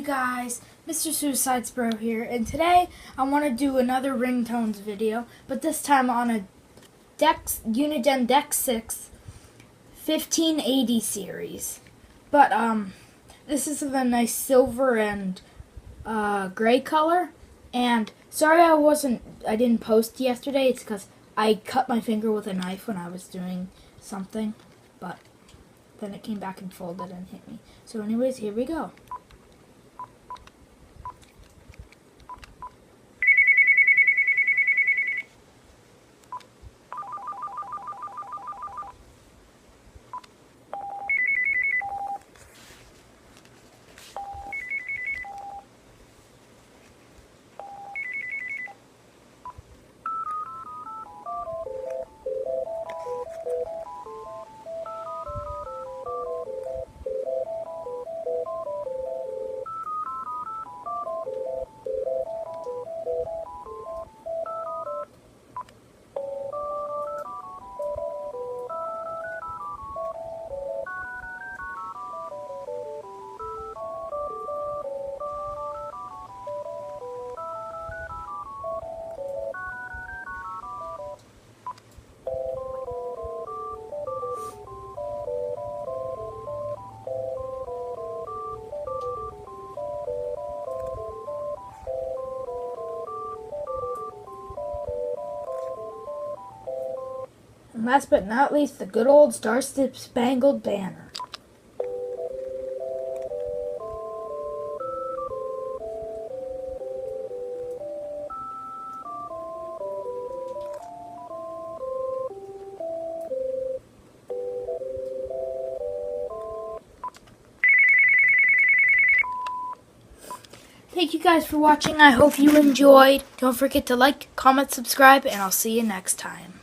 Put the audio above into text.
guys, Mr. Suicide's Bro here, and today I want to do another Ringtones video, but this time on a Uniden DECT 6 1580 series. But this is a nice silver and gray color, and sorry I didn't post yesterday. It's because I cut my finger with a knife when I was doing something, but then it came back and folded and hit me. So anyways, here we go. And last but not least, the good old Star-Spangled Banner. Thank you guys for watching. I hope you enjoyed. Don't forget to like, comment, subscribe, and I'll see you next time.